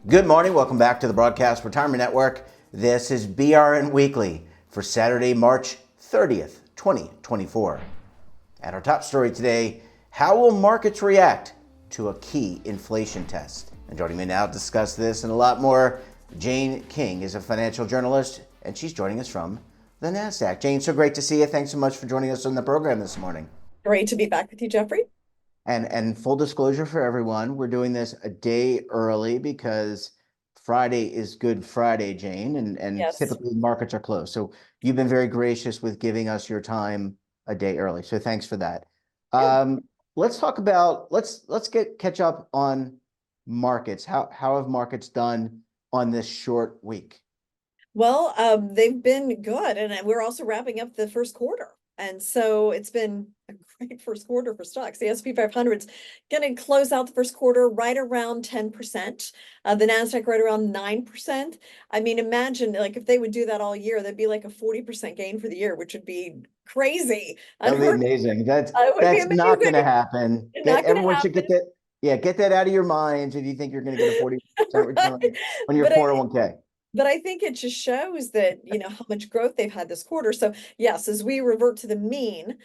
Good morning. Welcome back to the Broadcast Retirement Network. This is BRN Weekly for Saturday, March 30th, 2024. At our top story today, how will markets react to a key inflation test? And joining me now to discuss this and a lot more, Jane King is a financial journalist, and she's joining us from the NASDAQ. Jane, so great to see you. Thanks so much for joining us on the program this morning. Great to be back with you, Jeffrey. And full disclosure for everyone, we're doing this a day early because Friday is Good Friday, Jane, and Yes. typically markets are closed. So you've been very gracious with giving us your time a day early. So thanks for that. Yeah. Let's talk about let's catch up on markets. How have markets done on this short week? Well, they've been good, and we're also wrapping up the first quarter. And so it's been a great first quarter for stocks. The S&P 500's going to close out the first quarter right around 10%. The Nasdaq right around 9%. I mean, imagine like if they would do that all year, that'd be like a 40% gain for the year, which would be crazy. That would be Unheard. amazing. That's It would be that's not going to amazing. happen. Get Not going to everyone should happen. get that. Yeah, get that out of your minds if you think you're going to get a 40% Right. return on your But I, 401k. But I think it just shows that, how much growth they've had this quarter. So yes, as we revert to the mean,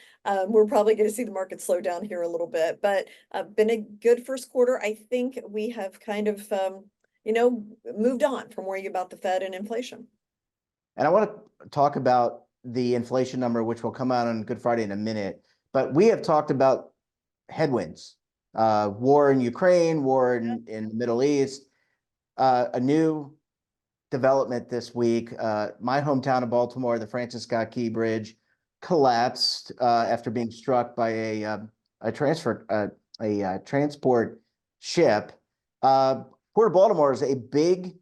we're probably going to see the market slow down here a little bit, but been a good first quarter. I think we have kind of, moved on from worrying about the Fed and inflation. And I want to talk about the inflation number, which will come out on Good Friday in a minute. But we have talked about headwinds, war in Ukraine, war in the Middle East, a new development this week. My hometown of Baltimore, the Francis Scott Key Bridge, collapsed after being struck by a transport ship. Port of Baltimore is a big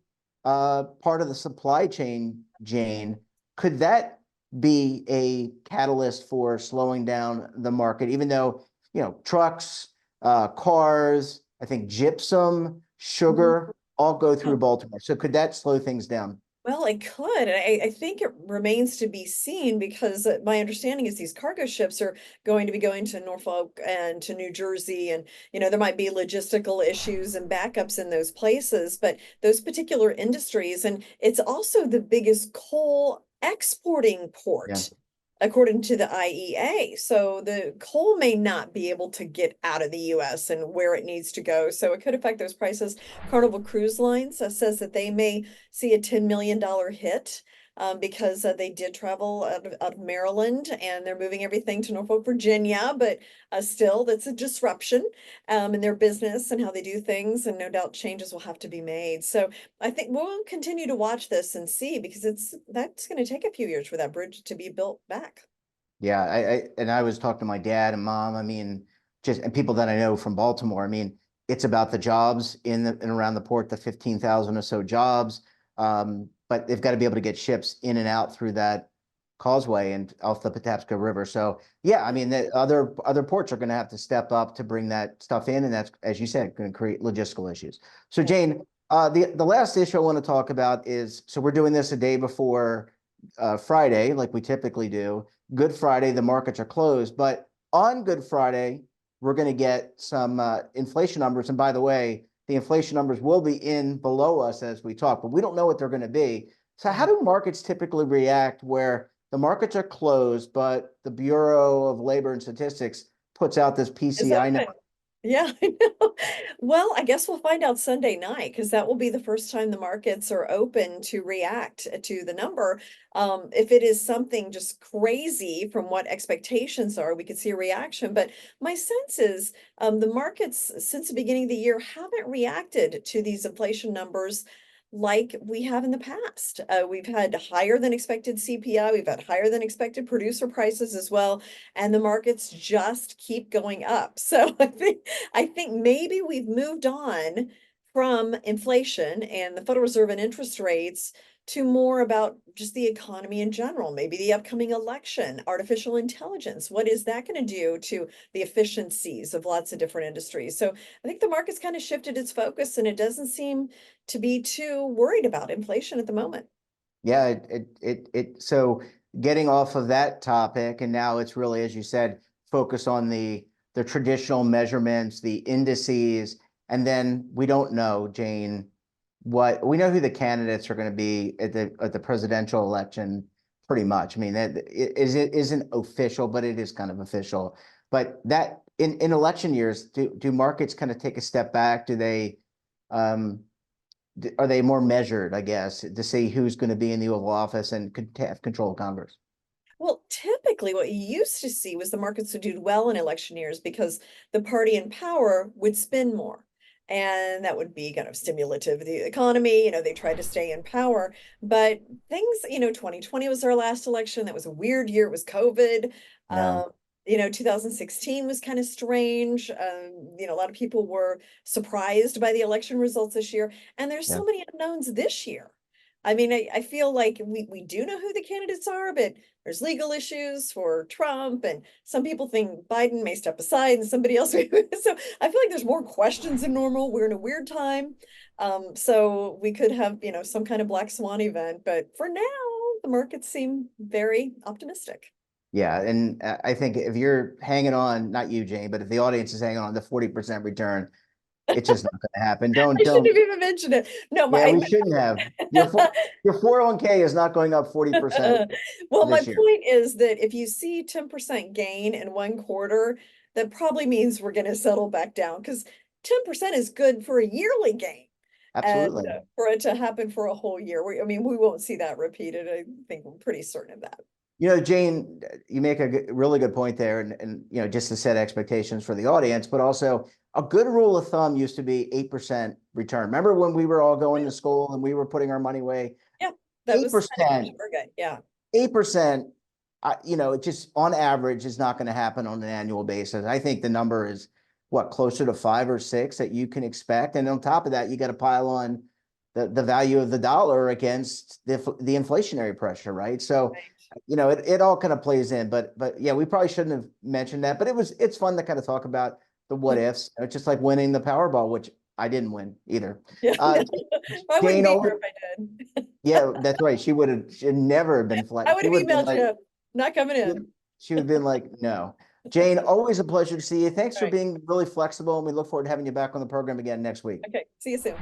part of the supply chain, Jane. Could that be a catalyst for slowing down the market, even though, trucks, cars, I think gypsum, Mhm. sugar, all go through Baltimore. So could that slow things down? Well, it could. I think it remains to be seen because my understanding is these cargo ships are going to be going to Norfolk and to New Jersey. And, there might be logistical issues and backups in those places, but those particular industries, and it's also the biggest coal exporting Yeah. port according to the IEA. So the coal may not be able to get out of the US and where it needs to go. So it could affect those prices. Carnival Cruise Lines says that they may see a $10 million hit because they did travel out of Maryland and they're moving everything to Norfolk, Virginia. But still, that's a disruption in their business and how they do things. And no doubt changes will have to be made. So I think we'll continue to watch this and see because that's going to take a few years for that bridge to be built back. Yeah, I was talking to my dad and mom. I mean, just and people that I know from Baltimore. I mean, it's about the jobs in and around the port, the 15,000 or so jobs. But they've got to be able to get ships in and out through that causeway and off the Patapsco River. So yeah, I mean, the other ports are going to have to step up to bring that stuff in, and that's, as you said, going to create logistical issues. So Yeah. Jane, the last issue I want to talk about is, so we're doing this a day before Friday, like we typically do. Good Friday, the markets are closed, but on Good Friday, we're going to get some inflation numbers. And by the way, the inflation numbers will be in below us as we talk, but we don't know what they're going to be. So how Yeah. do markets typically react where the markets are closed, but the Bureau of Labor and Statistics puts out this It's PCI number? open. Yeah, I know. Well, I guess we'll find out Sunday night because that will be the first time the markets are open to react to the number. If it is something just crazy from what expectations are, we could see a reaction. But my sense is the markets since the beginning of the year haven't reacted to these inflation numbers like we have in the past. We've had higher than expected CPI, we've had higher than expected producer prices as well, and the markets just keep going up. So I think maybe we've moved on from inflation and the Federal Reserve and interest rates to more about just the economy in general, maybe the upcoming election, artificial intelligence. What is that going to do to the efficiencies of lots of different industries? So I think the market's kind of shifted its focus and it doesn't seem to be too worried about inflation at the moment. Yeah, so getting off of that topic, and now it's really, as you said, focus on the traditional measurements, the indices, and then we don't know, Jane, what we know who the candidates are going to be at the presidential election pretty much. I mean, it isn't official, but it is kind of official. But that in election years, do markets kind of take a step back? Do they are they more measured, I guess, to see who's going to be in the Oval Office and could have control of Congress? Well, typically what you used to see was the markets would do well in election years because the party in power would spend more. And that would be kind of stimulative of the economy. They tried to stay in power. But things, 2020 was our last election. That was a weird year. It was COVID. Yeah, 2016 was kind of strange. A lot of people were surprised by the election results this year. And there's yeah. so many unknowns this year. I mean, I feel like we do know who the candidates are, but there's legal issues for Trump, and some people think Biden may step aside and somebody else. So I feel like there's more questions than normal. We're in a weird time. So we could have, some kind of black swan event, but for now, the markets seem very optimistic. Yeah, and I think if you're hanging on, not you, Jane, but if the audience is hanging on the 40% return, it's just not going to happen. I shouldn't Don't. have even mentioned it. No, Yeah, we shouldn't have. Your 401k is not going up 40% well, my this year. point is that if you see 10% gain in one quarter, that probably means we're going to settle back down because 10% is good for a yeyearly gain. And Absolutely. for it to happen for a whole year, we won't see that repeated. I think we're pretty certain of that. Jane, you make a really good point there, and just to set expectations for the audience, but also a good rule of thumb used to be 8% return. Remember when we were all going to school and we were putting our money away? Yeah, that was kind of 8%, key. We're good. Yeah. 8%, it just on average is not going to happen on an annual basis. I think the number is what, closer to 5 or 6 that you can expect. And on top of that, you got to pile on the value of the dollar against the inflationary pressure, right? So, Right. it all kind of plays in, but yeah, we probably shouldn't have mentioned that, but it's fun to kind of talk about the what ifs. It's just like winning the Powerball, which I didn't win either. Yeah. Uh, I wouldn't Jane, be here if I did. yeah, that's right. She'd never have been I flat. would She have would have been emailed like, you, not coming in. she would have been like, no. Jane, always a pleasure to see you. Thanks All for right. being really flexible, and we look forward to having you back on the program again next week. Okay. See you soon.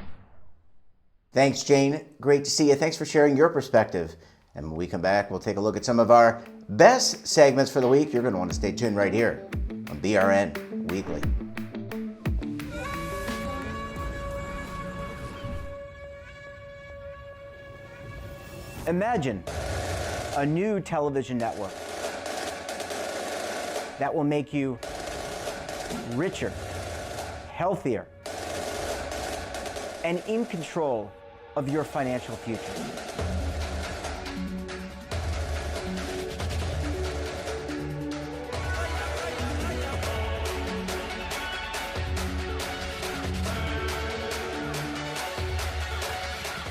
Thanks, Jane. Great to see you. Thanks for sharing your perspective. And when we come back, we'll take a look at some of our best segments for the week. You're going to want to stay tuned right here on BRN Weekly. Imagine a new television network that will make you richer, healthier, and in control of your financial future.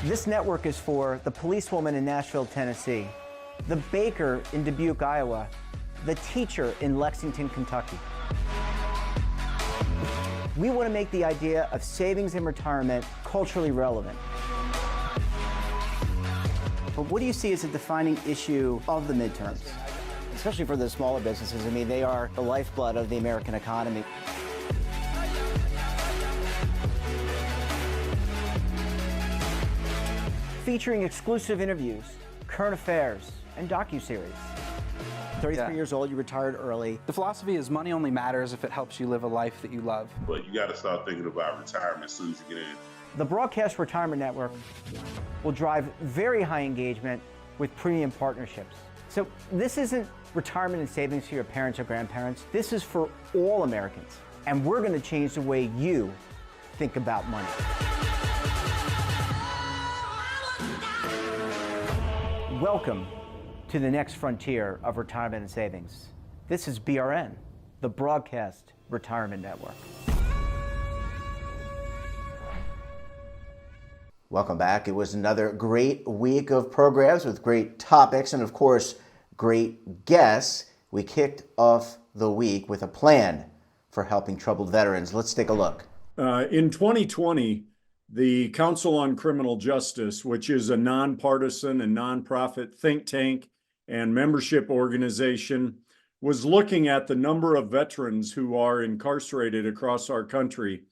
This network is for the policewoman in Nashville, Tennessee, the baker in Dubuque, Iowa, the teacher in Lexington, Kentucky. We want to make the idea of savings and retirement culturally relevant. But what do you see as a defining issue of the midterms? Especially for the smaller businesses. I mean, they are the lifeblood of the American economy. Featuring exclusive interviews, current affairs, and docuseries. 33 years old, you retired early. The philosophy is money only matters if it helps you live a life that you love. But you got to start thinking about retirement as soon as you get in. The Broadcast Retirement Network will drive very high engagement with premium partnerships. So this isn't retirement and savings for your parents or grandparents. This is for all Americans. And we're going to change the way you think about money. Welcome to the next frontier of retirement and savings. This is BRN, the Broadcast Retirement Network. Welcome back. It was another great week of programs with great topics and, of course, great guests. We kicked off the week with a plan for helping troubled veterans. Let's take a look. In 2020, the Council on Criminal Justice, which is a nonpartisan and nonprofit think tank and membership organization, was looking at the number of veterans who are incarcerated across our country.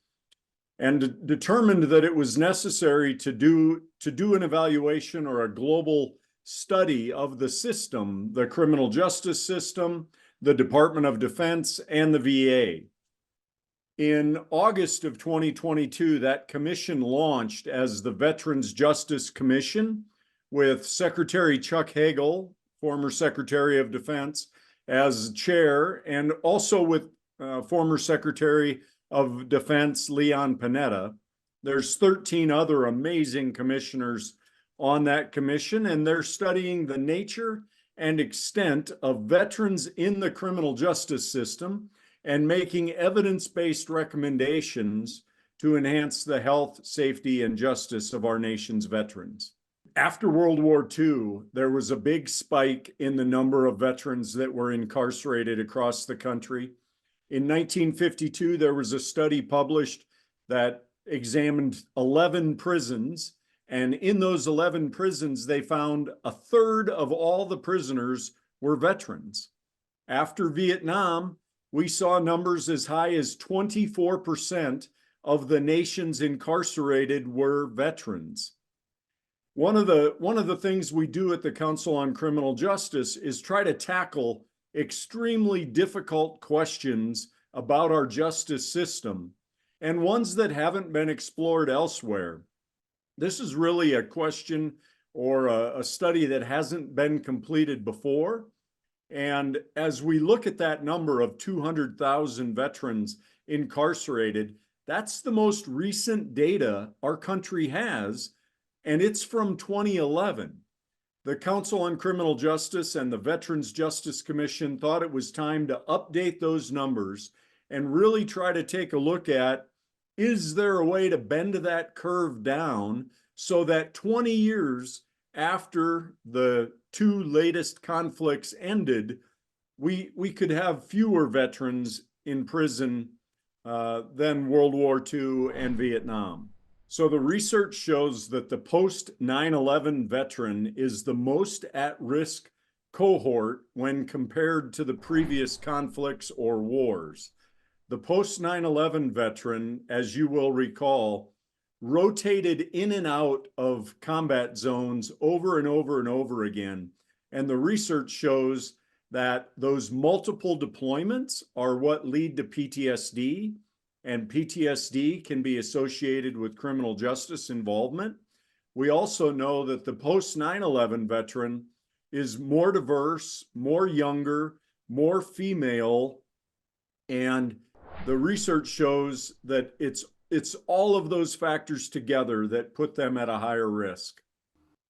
and determined that it was necessary to do an evaluation or a global study of the system, the criminal justice system, the Department of Defense, and the VA. In August of 2022, that commission launched as the Veterans Justice Commission with Secretary Chuck Hagel, former Secretary of Defense, as chair, and also with former Secretary of Defense Leon Panetta. There's 13 other amazing commissioners on that commission, and they're studying the nature and extent of veterans in the criminal justice system and making evidence-based recommendations to enhance the health, safety, and justice of our nation's veterans. After World War II, there was a big spike in the number of veterans that were incarcerated across the country. In 1952, there was a study published that examined 11 prisons, and in those 11 prisons, they found a third of all the prisoners were veterans. After Vietnam, we saw numbers as high as 24% of the nation's incarcerated were veterans. One of the things we do at the Council on Criminal Justice is try to tackle extremely difficult questions about our justice system and ones that haven't been explored elsewhere. This is really a question or a study that hasn't been completed before. And as we look at that number of 200,000 veterans incarcerated, that's the most recent data our country has, and it's from 2011. The Council on Criminal Justice and the Veterans Justice Commission thought it was time to update those numbers and really try to take a look at, is there a way to bend that curve down so that 20 years after the two latest conflicts ended, we could have fewer veterans in prison than World War II and Vietnam. So the research shows that the post 9/11 veteran is the most at-risk cohort when compared to the previous conflicts or wars. The post 9/11 veteran, as you will recall, rotated in and out of combat zones over and over and over again. And the research shows that those multiple deployments are what lead to PTSD, and PTSD can be associated with criminal justice involvement. We also know that the post 9/11 veteran is more diverse, more younger, more female, and the research shows that it's all of those factors together that put them at a higher risk.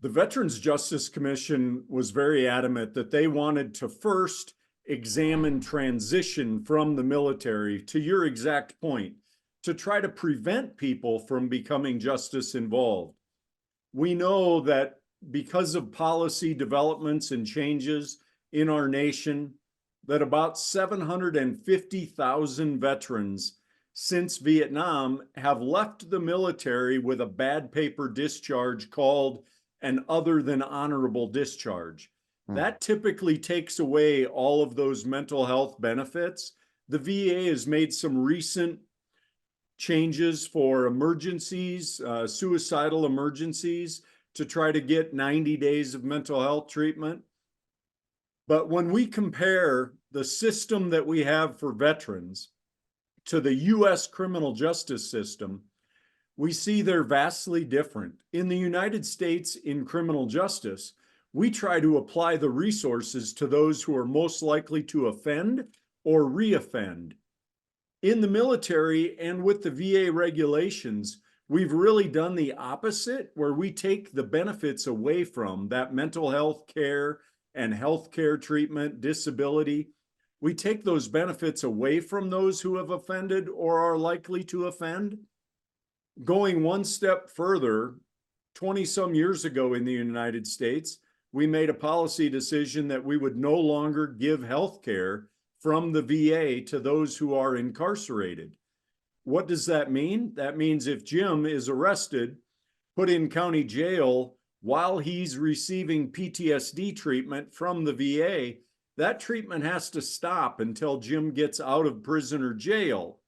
The Veterans Justice Commission was very adamant that they wanted to first examine transition from the military, to your exact point, to try to prevent people from becoming justice involved. We know that because of policy developments and changes in our nation, that about 750,000 veterans since Vietnam have left the military with a bad paper discharge called an other than honorable discharge. That typically takes away all of those mental health benefits. The VA has made some recent changes for emergencies, suicidal emergencies, to try to get 90 days of mental health treatment. But when we compare the system that we have for veterans to the US criminal justice system, we see they're vastly different. In the United States, in criminal justice, we try to apply the resources to those who are most likely to offend or reoffend. In the military and with the VA regulations, we've really done the opposite, where we take the benefits away from that mental health care and health care treatment, disability. We take those benefits away from those who have offended or are likely to offend. Going one step further, 20-some years ago in the United States, we made a policy decision that we would no longer give health care from the VA to those who are incarcerated. What does that mean? That means if Jim is arrested, put in county jail while he's receiving PTSD treatment from the VA, that treatment has to stop until Jim gets out of prison or jail.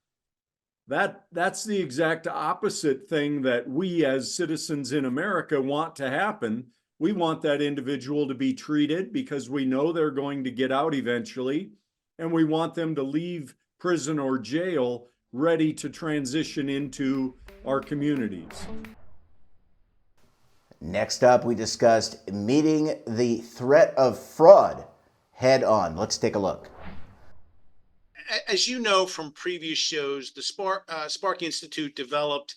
That's the exact opposite thing that we as citizens in America want to happen. We want that individual to be treated because we know they're going to get out eventually, and we want them to leave prison or jail ready to transition into our communities. Next up, we discussed meeting the threat of fraud head on. Let's take a look. As you know from previous shows, the Spark Institute developed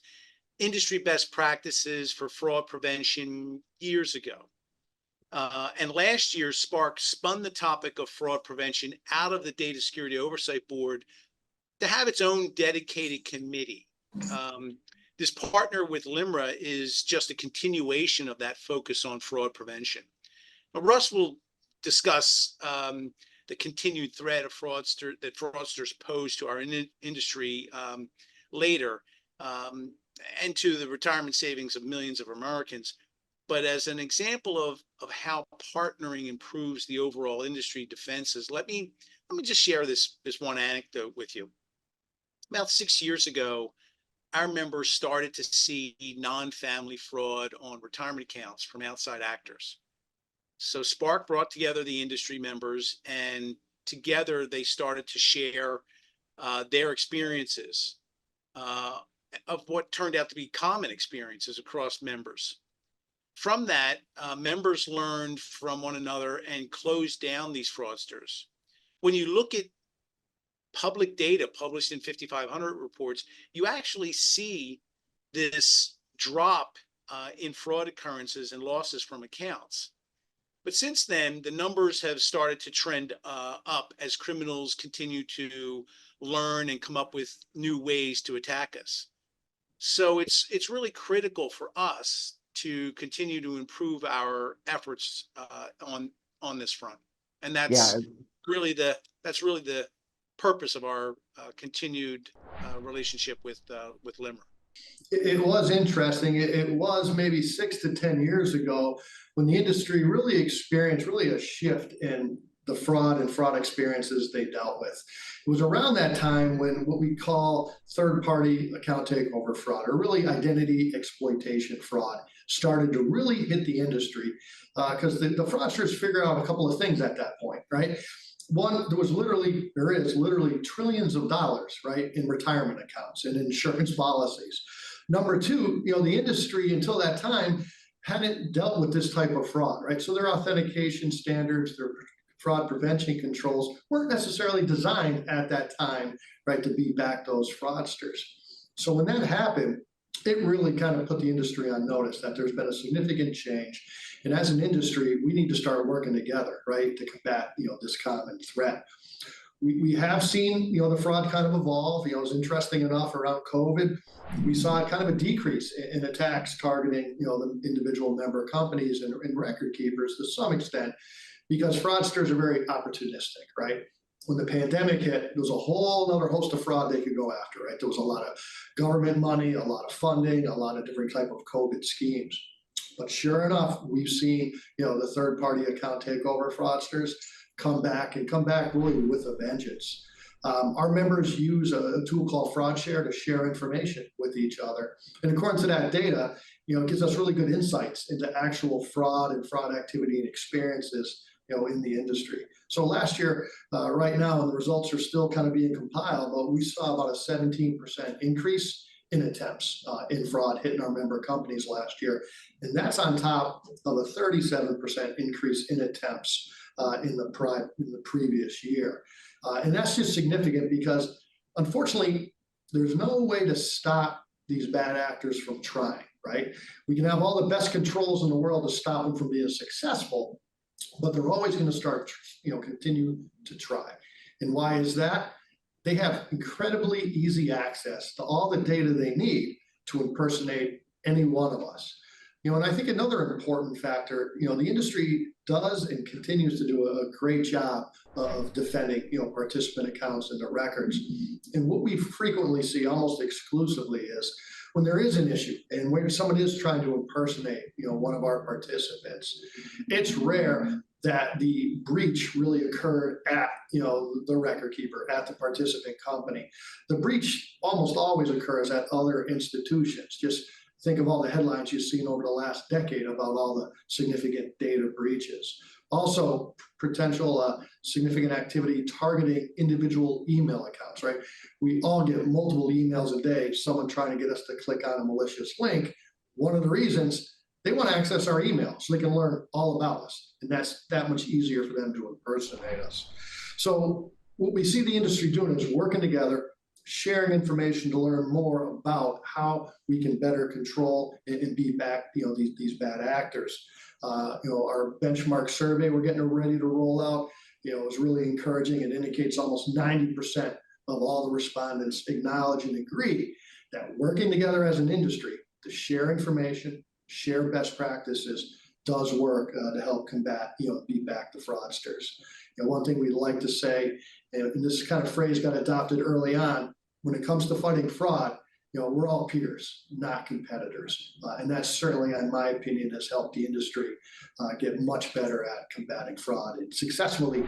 industry best practices for fraud prevention years ago. And last year, Spark spun the topic of fraud prevention out of the Data Security Oversight Board to have its own dedicated committee. This partner with LIMRA is just a continuation of that focus on fraud prevention. Now, Russ will discuss the continued threat of fraudsters pose to our industry later, and to the retirement savings of millions of Americans. But as an example of how partnering improves the overall industry defenses, let me just share this one anecdote with you. About 6 years ago, our members started to see non-family fraud on retirement accounts from outside actors. So Spark brought together the industry members, and together they started to share their experiences of what turned out to be common experiences across members. From that, members learned from one another and closed down these fraudsters. When you look at public data published in 5500 reports, you actually see this drop in fraud occurrences and losses from accounts. But since then, the numbers have started to trend up as criminals continue to learn and come up with new ways to attack us. So it's really critical for us to continue to improve our efforts on this front, and that's really the purpose of our continued relationship with LIMRA. It was interesting. It was maybe 6 to 10 years ago when the industry really experienced a shift in the fraud and fraud experiences they dealt with. It was around that time when what we call third-party account takeover fraud, or really identity exploitation fraud, started to really hit the industry because the fraudsters figured out a couple of things at that point, right? One, there is literally trillions of dollars, right, in retirement accounts and insurance policies. Number two, the industry until that time hadn't dealt with this type of fraud, right? So their authentication standards, their fraud prevention controls weren't necessarily designed at that time, right, to beat back those fraudsters. So when that happened, it really kind of put the industry on notice that there's been a significant change. And as an industry, we need to start working together, right, to combat, this common threat. We have seen, the fraud kind of evolve. It was interesting enough around COVID, we saw kind of a decrease in attacks targeting, the individual member companies and record keepers to some extent, because fraudsters are very opportunistic, right? When the pandemic hit, there was a whole other host of fraud they could go after, right? There was a lot of government money, a lot of funding, a lot of different type of COVID schemes. But sure enough, we've seen, the third-party account takeover fraudsters come back really with a vengeance. Our members use a tool called FraudShare to share information with each other. And according to that data, it gives us really good insights into actual fraud and fraud activity and experiences, in the industry. So last year, right now, and the results are still kind of being compiled, but we saw about a 17% increase in attempts in fraud hitting our member companies last year. And that's on top of a 37% increase in attempts in the previous year. And that's just significant because, unfortunately, there's no way to stop these bad actors from trying, right? We can have all the best controls in the world to stop them from being successful, but they're always going to start, continue to try. And why is that? They have incredibly easy access to all the data they need to impersonate any one of us. And I think another important factor, the industry does and continues to do a great job of defending, participant accounts and their records. And what we frequently see almost exclusively is when there is an issue and when someone is trying to impersonate, one of our participants, it's rare that the breach really occurred at, the record keeper, at the participant company. The breach almost always occurs at other institutions. Just think of all the headlines you've seen over the last decade about all the significant data breaches. Also, potential significant activity targeting individual email accounts, right? We all get multiple emails a day, someone trying to get us to click on a malicious link. One of the reasons, they want to access our email so they can learn all about us. And that's that much easier for them to impersonate us. So what we see the industry doing is working together, sharing information to learn more about how we can better control and beat back, these bad actors. Our benchmark survey we're getting ready to roll out, is really encouraging. It indicates almost 90% of all the respondents acknowledge and agree that working together as an industry to share information, share best practices does work to help combat, beat back the fraudsters. One thing we like to say, and this kind of phrase got adopted early on, when it comes to fighting fraud, we're all peers, not competitors. And that certainly, in my opinion, has helped the industry get much better at combating fraud and successfully,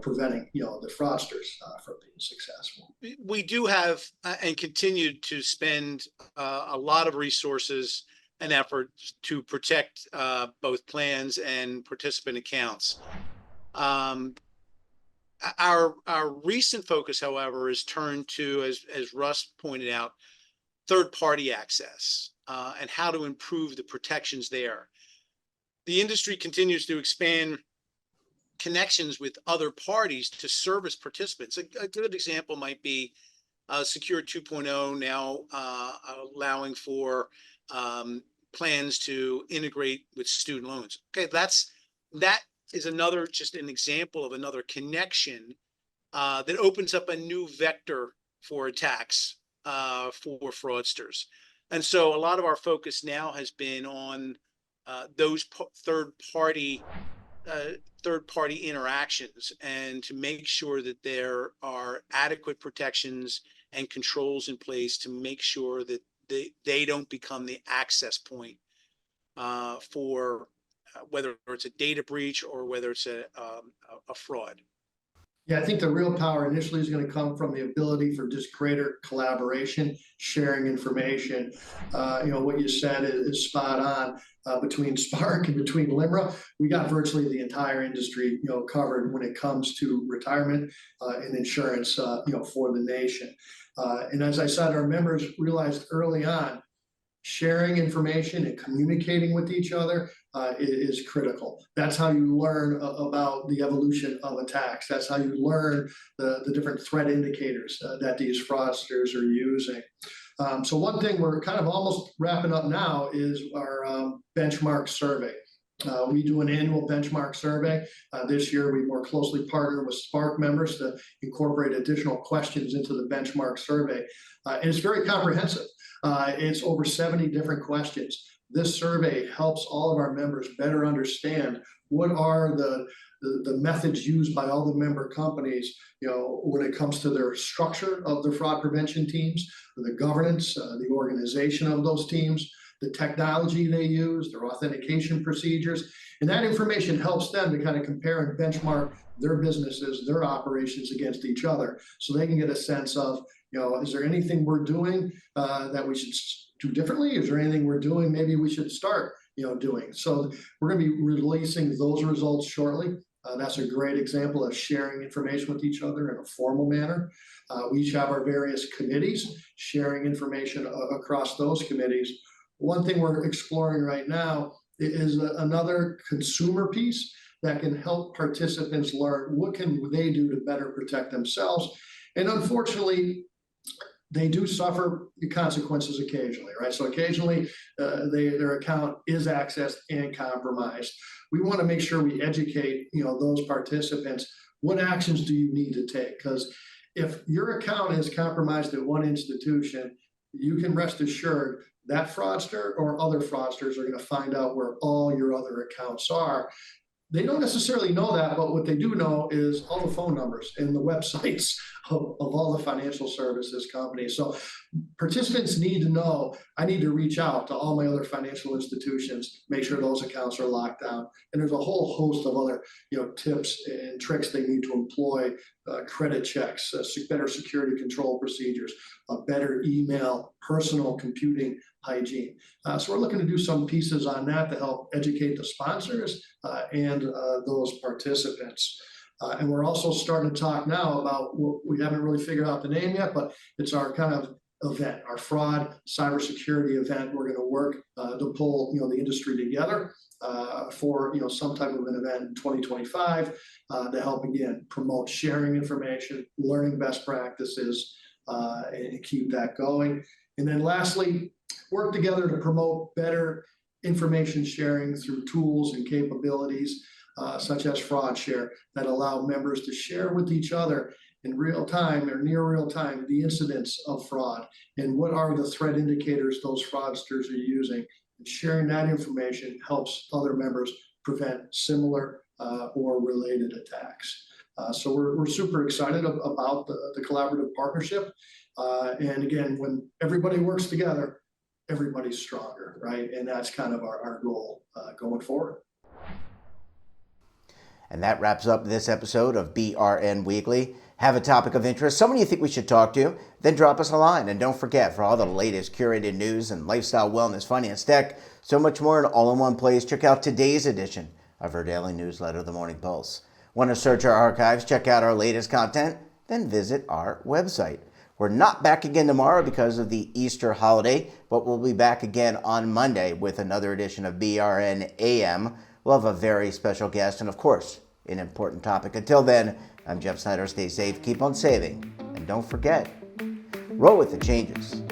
preventing, the fraudsters from being successful. We do have and continue to spend a lot of resources and effort to protect both plans and participant accounts. Our recent focus, however, is turned to, as Russ pointed out, third-party access and how to improve the protections there. The industry continues to expand connections with other parties to service participants. A good example might be Secure 2.0 now allowing for plans to integrate with student loans. Okay, that is another, just an example of another connection that opens up a new vector for attacks for fraudsters. And so a lot of our focus now has been on those third-party interactions, and to make sure that there are adequate protections and controls in place to make sure that they don't become the access point for whether it's a data breach or whether it's a fraud. Yeah, I think the real power initially is going to come from the ability for just greater collaboration, sharing information. What you said is spot on. Between Spark and between LIMRA, we got virtually the entire industry, covered when it comes to retirement and insurance, for the nation. And as I said, our members realized early on, sharing information and communicating with each other is critical. That's how you learn about the evolution of attacks. That's how you learn the different threat indicators that these fraudsters are using. So one thing we're kind of almost wrapping up now is our benchmark survey. We do an annual benchmark survey. This year, we more closely partner with Spark members to incorporate additional questions into the benchmark survey. And it's very comprehensive. It's over 70 different questions. This survey helps all of our members better understand what are the methods used by all the member companies, when it comes to their structure of their fraud prevention teams, the governance, the organization of those teams, the technology they use, their authentication procedures. And that information helps them to kind of compare and benchmark their businesses, their operations against each other, so they can get a sense of, is there anything we're doing that we should do differently? Is there anything we're doing maybe we should start, doing? So we're going to be releasing those results shortly. That's a great example of sharing information with each other in a formal manner. We each have our various committees, sharing information across those committees. One thing we're exploring right now is another consumer piece that can help participants learn what can they do to better protect themselves. And unfortunately, they do suffer the consequences occasionally, right? So occasionally their account is accessed and compromised. We want to make sure we educate, those participants. What actions do you need to take? Because if your account is compromised at one institution, you can rest assured that fraudster or other fraudsters are going to find out where all your other accounts are. They don't necessarily know that, but what they do know is all the phone numbers and the websites of all the financial services companies. So participants need to know, I need to reach out to all my other financial institutions, make sure those accounts are locked down. And there's a whole host of other tips and tricks they need to employ, credit checks, better security control procedures, better email, personal computing hygiene. So we're looking to do some pieces on that to help educate the sponsors and those participants. And we're also starting to talk now about what we haven't really figured out the name yet, but it's our kind of event, our fraud cybersecurity event. We're going to work to pull the industry together for some type of an event in 2025 to help again promote sharing information, learning best practices, and keep that going. And then lastly, work together to promote better information sharing through tools and capabilities such as Fraud Share that allow members to share with each other in real time or near real time the incidents of fraud and what are the threat indicators those fraudsters are using. And sharing that information helps other members prevent similar or related attacks. So we're super excited about the collaborative partnership. And again, when everybody works together, everybody's stronger, right? And that's kind of our goal going forward. And that wraps up this episode of BRN Weekly. Have a topic of interest, someone you think we should talk to, then drop us a line. And don't forget, for all the latest curated news and lifestyle, wellness, finance, tech, so much more in all in one place, check out today's edition of our daily newsletter, The Morning Pulse. Want to search our archives, check out our latest content, then visit our website. We're not back again tomorrow because of the Easter holiday, but we'll be back again on Monday with another edition of BRN AM. We'll have a very special guest and, of course, an important topic. Until then, I'm Jeff Snyder. Stay safe, keep on saving, and don't forget, roll with the changes.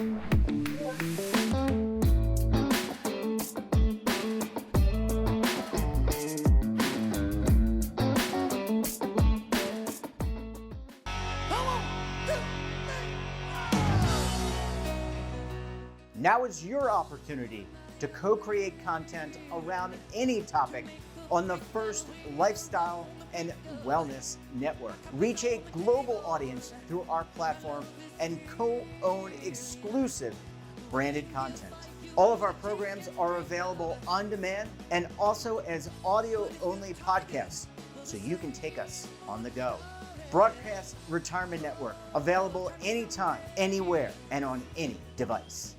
Now is your opportunity to co-create content around any topic on the first lifestyle and wellness network. Reach a global audience through our platform and co-own exclusive branded content. All of our programs are available on demand and also as audio-only podcasts, so you can take us on the go. Broadcast Retirement Network, available anytime, anywhere, and on any device.